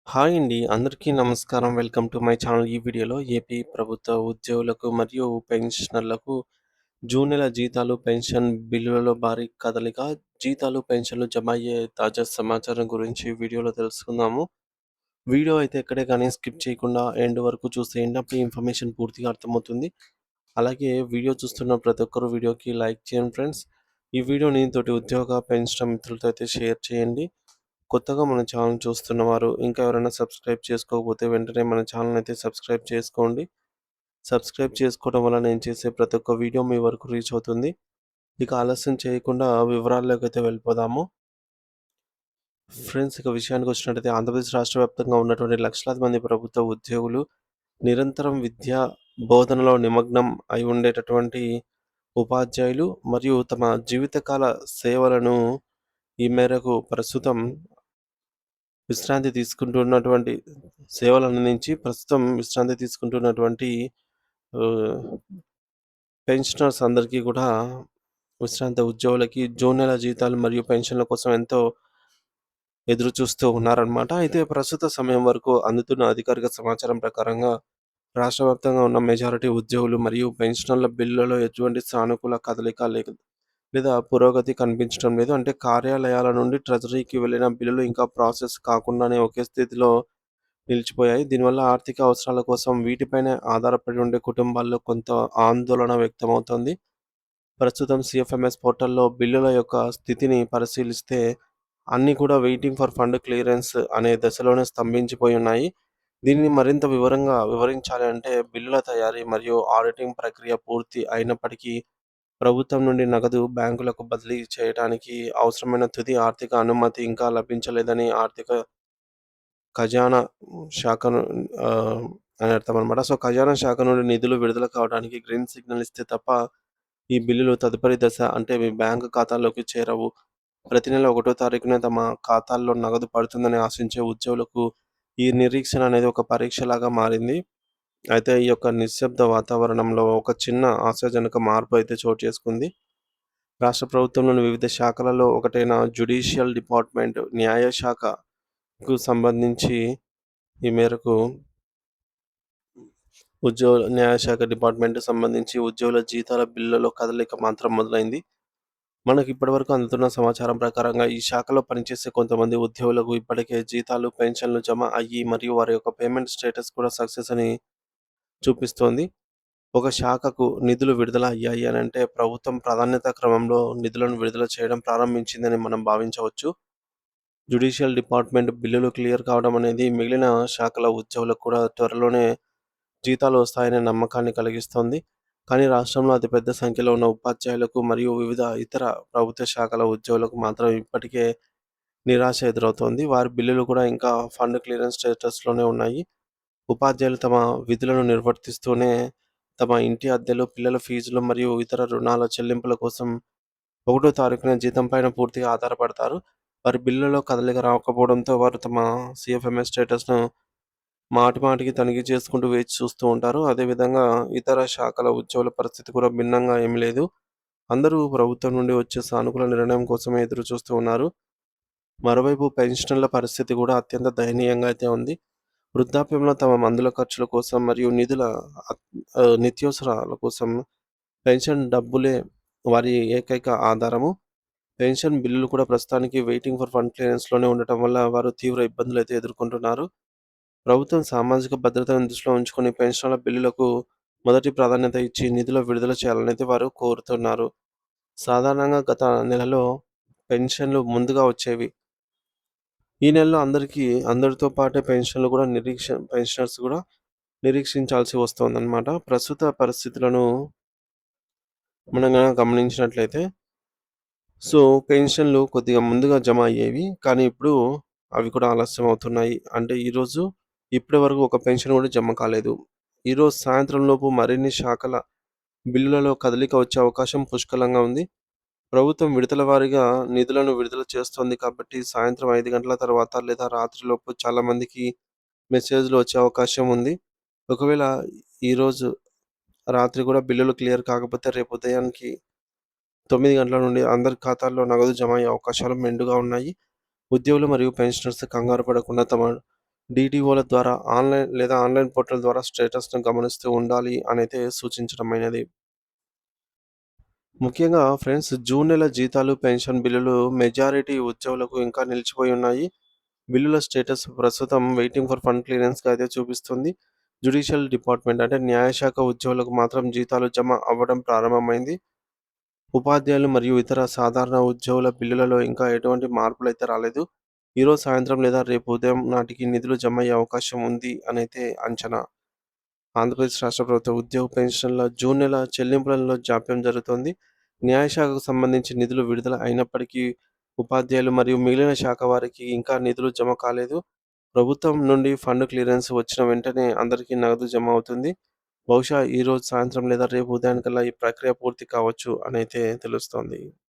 Hi అండి. అందరికీ నమస్కారం. Welcome to my channel. ఈ వీడియోలో ఏపీ ప్రభుత్వ ఉద్యోగులకు మరియు పెన్షనర్లకు జూన్ నెల జీతాలు, పెన్షన్ బిల్లులలో భారీ కదలిక, జీతాలు, పెన్షన్లు జమ అయ్యే తాజా సమాచారం గురించి వీడియోలో తెలుసుకుందాము. వీడియో అయితే ఎక్కడే కానీ స్కిప్ చేయకుండా ఎండ్ వరకు చూసేయండి. అప్పుడు ఈ ఇన్ఫర్మేషన్ పూర్తిగా అర్థమవుతుంది. అలాగే వీడియో చూస్తున్న ప్రతి ఒక్కరు వీడియోకి లైక్ చేయండి ఫ్రెండ్స్. ఈ వీడియోని తోటి ఉద్యోగ, పెన్షన్ మిత్రులతో అయితే షేర్ చేయండి. కొత్తగా మన ఛానల్ చూస్తున్నవారు ఇంకా ఎవరైనా సబ్స్క్రైబ్ చేసుకోకపోతే వెంటనే మన ఛానల్ అయితే సబ్స్క్రైబ్ చేసుకోండి. సబ్స్క్రైబ్ చేసుకోవడం వల్ల నేను చేసే ప్రతి ఒక్క వీడియో మీ వరకు రీచ్ అవుతుంది. ఇక ఆలస్యం చేయకుండా వివరాల్లోకి అయితే వెళ్ళిపోదాము. ఫ్రెండ్స్, ఇక విషయానికి వచ్చినట్టయితే ఆంధ్రప్రదేశ్ రాష్ట్ర వ్యాప్తంగా ఉన్నటువంటి లక్షలాది మంది ప్రభుత్వ ఉద్యోగులు నిరంతరం విద్యా బోధనలో నిమగ్నం అయి ఉండేటటువంటి ఉపాధ్యాయులు మరియు తమ జీవితకాల సేవలను ఈ మేరకు ప్రస్తుతం విశ్రాంతి తీసుకుంటున్నటువంటి సేవలందించి ప్రస్తుతం విశ్రాంతి తీసుకుంటున్నటువంటి ఆహ్, పెన్షనర్స్ అందరికీ కూడా విశ్రాంత ఉద్యోగులకి జూన్ నెల జీతాలు మరియు పెన్షన్ల కోసం ఎంతో ఎదురు చూస్తూ ఉన్నారనమాట. అయితే ప్రస్తుత సమయం వరకు అందుతున్న అధికారిక సమాచారం ప్రకారంగా రాష్ట్ర వ్యాప్తంగా ఉన్న మెజారిటీ ఉద్యోగులు మరియు పెన్షనర్ల బిల్లులలో ఎటువంటి సానుకూల కదలిక లేదా పురోగతి కనిపించడం లేదు. అంటే కార్యాలయాల నుండి ట్రెజరీకి వెళ్ళిన బిల్లులు ఇంకా ప్రాసెస్ కాకుండానే ఒకే స్థితిలో నిలిచిపోయాయి. దీనివల్ల ఆర్థిక అవసరాల కోసం వీటిపైనే ఆధారపడి ఉండే కుటుంబాల్లో కొంత ఆందోళన వ్యక్తమవుతోంది. ప్రస్తుతం సీఎఫ్ఎంఎస్ పోర్టల్‌లో బిల్లుల యొక్క స్థితిని పరిశీలిస్తే అన్నీ కూడా వెయిటింగ్ ఫర్ ఫండ్ క్లియరెన్స్ అనే దశలోనే స్తంభించిపోయి ఉన్నాయి. దీనిని మరింత వివరంగా వివరించాలి అంటే బిల్లుల తయారీ మరియు ఆడిటింగ్ ప్రక్రియ పూర్తి అయినప్పటికీ ప్రభుత్వం నుండి నగదు బ్యాంకులకు బదిలీ చేయడానికి అవసరమైన తుది ఆర్థిక అనుమతి ఇంకా లభించలేదని ఆర్థిక ఖజానా శాఖను ఆహ్, అని అర్థమనమాట. సో, ఖజానా శాఖ నుండి నిధులు విడుదల కావడానికి గ్రీన్ సిగ్నల్ ఇస్తే తప్ప ఈ బిల్లులు తదుపరి దశ అంటే మీ బ్యాంకు ఖాతాల్లోకి చేరవు. ప్రతి నెల 1 తారీఖున తమ ఖాతాల్లో నగదు పడుతుందని ఆశించే ఉద్యోగులకు ఈ నిరీక్షణ అనేది ఒక పరీక్షలాగా మారింది. అయితే ఈ యొక్క నిశ్శబ్ద వాతావరణంలో ఒక చిన్న ఆశాజనక మార్పు అయితే చోటు చేసుకుంది. రాష్ట్ర ప్రభుత్వంలోని వివిధ శాఖలలో ఒకటైన జ్యుడిషియల్ డిపార్ట్‌మెంట్ న్యాయ శాఖకు సంబంధించి ఈ మేరకు న్యాయశాఖ డిపార్ట్‌మెంట్‌కి సంబంధించి ఉద్యోగుల జీతాల బిల్లులో కదలిక మాత్రం మొదలైంది. మనకి ఇప్పటివరకు అందుతున్న సమాచారం ప్రకారంగా ఈ శాఖలో పనిచేసే కొంతమంది ఉద్యోగులకు ఇప్పటికే జీతాలు, పెన్షన్లు జమ అయ్యి మరియు వారి యొక్క పేమెంట్ స్టేటస్ కూడా సక్సెస్ అని చూపిస్తోంది. ఒక శాఖకు నిధులు విడుదల అయ్యాయి అనంటే ప్రభుత్వం ప్రాధాన్యత క్రమంలో నిధులను విడుదల చేయడం ప్రారంభించిందని మనం భావించవచ్చు. జ్యుడిషియల్ డిపార్ట్‌మెంట్ బిల్లులు క్లియర్ కావడం అనేది మిగిలిన శాఖల ఉద్యోగులకు కూడా త్వరలోనే జీతాలు వస్తాయనే నమ్మకాన్ని కలిగిస్తోంది. కానీ రాష్ట్రంలో అతిపెద్ద సంఖ్యలో ఉన్న ఉపాధ్యాయులకు మరియు వివిధ ఇతర ప్రభుత్వ శాఖల ఉద్యోగులకు మాత్రం ఇప్పటికే నిరాశ ఎదురవుతోంది. వారి బిల్లులు కూడా ఇంకా ఫండ్ క్లియరెన్స్ స్టేటస్‌లోనే ఉన్నాయి. ఉపాధ్యాయులు తమ విధులను నిర్వర్తిస్తూనే తమ ఇంటి అద్దెలు, పిల్లల ఫీజులు మరియు ఇతర రుణాల చెల్లింపుల కోసం 1 తారీఖున జీతం పైన పూర్తిగా ఆధారపడతారు. వారి బిల్లులో కదలిక రాకపోవడంతో వారు తమ సీఎఫ్ఎంఎస్ స్టేటస్‌ను మాటిమాటికి తనిఖీ చేసుకుంటూ వేచి చూస్తూ ఉంటారు. అదేవిధంగా ఇతర శాఖల ఉద్యోగుల పరిస్థితి కూడా భిన్నంగా ఏమీ లేదు. అందరూ ప్రభుత్వం నుండి వచ్చే సానుకూల నిర్ణయం కోసమే ఎదురు చూస్తూ ఉన్నారు. మరోవైపు పెన్షనర్ల పరిస్థితి కూడా అత్యంత దయనీయంగా అయితే ఉంది. వృద్ధాప్యంలో తమ మందుల ఖర్చుల కోసం మరియు నిత్యావసరాల కోసం పెన్షన్ డబ్బులే వారి ఏకైక ఆధారము. పెన్షన్ బిల్లులు కూడా ప్రస్తుతానికి వెయిటింగ్ ఫర్ ఫండ్ క్లియరెన్స్‌లోనే ఉండటం వల్ల వారు తీవ్ర ఇబ్బందులైతే ఎదుర్కొంటున్నారు. ప్రభుత్వం సామాజిక భద్రతను దృష్టిలో ఉంచుకొని పెన్షన్ల బిల్లులకు మొదటి ప్రాధాన్యత ఇచ్చి నిధుల విడుదల చేయాలనైతే వారు కోరుతున్నారు. సాధారణంగా గత నెలలో పెన్షన్లు ముందుగా వచ్చేవి. ఈ నెలలో అందరితో పాటే పెన్షనర్స్ కూడా నిరీక్షించాల్సి వస్తోందనమాట. ప్రస్తుత పరిస్థితులను మనం గనక గమనించినట్లయితే సో, పెన్షన్‌లు కొద్దిగా ముందుగా జమ అయ్యేవి. కానీ ఇప్పుడు అవి కూడా ఆలస్యం అవుతున్నాయి. అంటే ఇప్పటి వరకు ఒక పెన్షన్ కూడా జమ కాలేదు. ఈరోజు సాయంత్రం లోపు మరిన్ని శాఖల బిల్లులలో కదలిక వచ్చే అవకాశం పుష్కలంగా ఉంది. ప్రభుత్వం విడతల వారీగా నిధులను విడుదల చేస్తోంది కాబట్టి సాయంత్రం 5 గంటల తర్వాత లేదా రాత్రిలోపు చాలామందికి మెసేజ్‌లు వచ్చే అవకాశం ఉంది. ఒకవేళ ఈరోజు రాత్రి కూడా బిల్లులు క్లియర్ కాకపోతే రేపు ఉదయానికి 9 గంటల నుండి అందరి ఖాతాల్లో నగదు జమ అయ్యే అవకాశాలు మెండుగా ఉన్నాయి. ఉద్యోగులు మరియు పెన్షనర్స్ కంగారు పడకుండా తమ డీడీఓల ద్వారా ఆన్‌లైన్ పోర్టల్ ద్వారా స్టేటస్‌ను గమనిస్తూ ఉండాలి అనైతే సూచించడమైనది. ముఖ్యంగా ఫ్రెండ్స్ జూన్ నెల జీతాలు, పెన్షన్ బిల్లులు మెజారిటీ ఉద్యోగులకు ఇంకా నిలిచిపోయి ఉన్నాయి. బిల్లుల స్టేటస్ ప్రస్తుతం వెయిటింగ్ ఫర్ ఫండ్ క్లియరెన్స్‌గా అయితే చూపిస్తుంది. జ్యుడిషియల్ డిపార్ట్‌మెంట్ అంటే న్యాయశాఖ ఉద్యోగులకు మాత్రం జీతాలు జమ అవ్వడం ప్రారంభమైంది. ఉపాధ్యాయులు మరియు ఇతర సాధారణ ఉద్యోగుల బిల్లులలో ఇంకా ఎటువంటి మార్పులైతే రాలేదు. ఈరోజు సాయంత్రం లేదా రేపు ఉదయం నాటికి నిధులు జమ అయ్యే అవకాశం ఉంది అనైతే అంచనా. ఆంధ్రప్రదేశ్ రాష్ట్ర ప్రభుత్వ ఉద్యోగ పెన్షన్ల జూన్ నెల చెల్లింపులలో జాప్యం జరుగుతోంది. న్యాయశాఖకు సంబంధించి నిధులు విడుదల అయినప్పటికీ ఉపాధ్యాయులు మరియు మిగిలిన శాఖ వారికి ఇంకా నిధులు జమ కాలేదు. ప్రభుత్వం నుండి ఫండ్ క్లియరెన్స్ వచ్చిన వెంటనే అందరికీ నగదు జమ అవుతుంది. బహుశా ఈరోజు సాయంత్రం లేదా రేపు ఉదయానికల్లా ఈ ప్రక్రియ పూర్తి కావచ్చు అనైతే తెలుస్తోంది.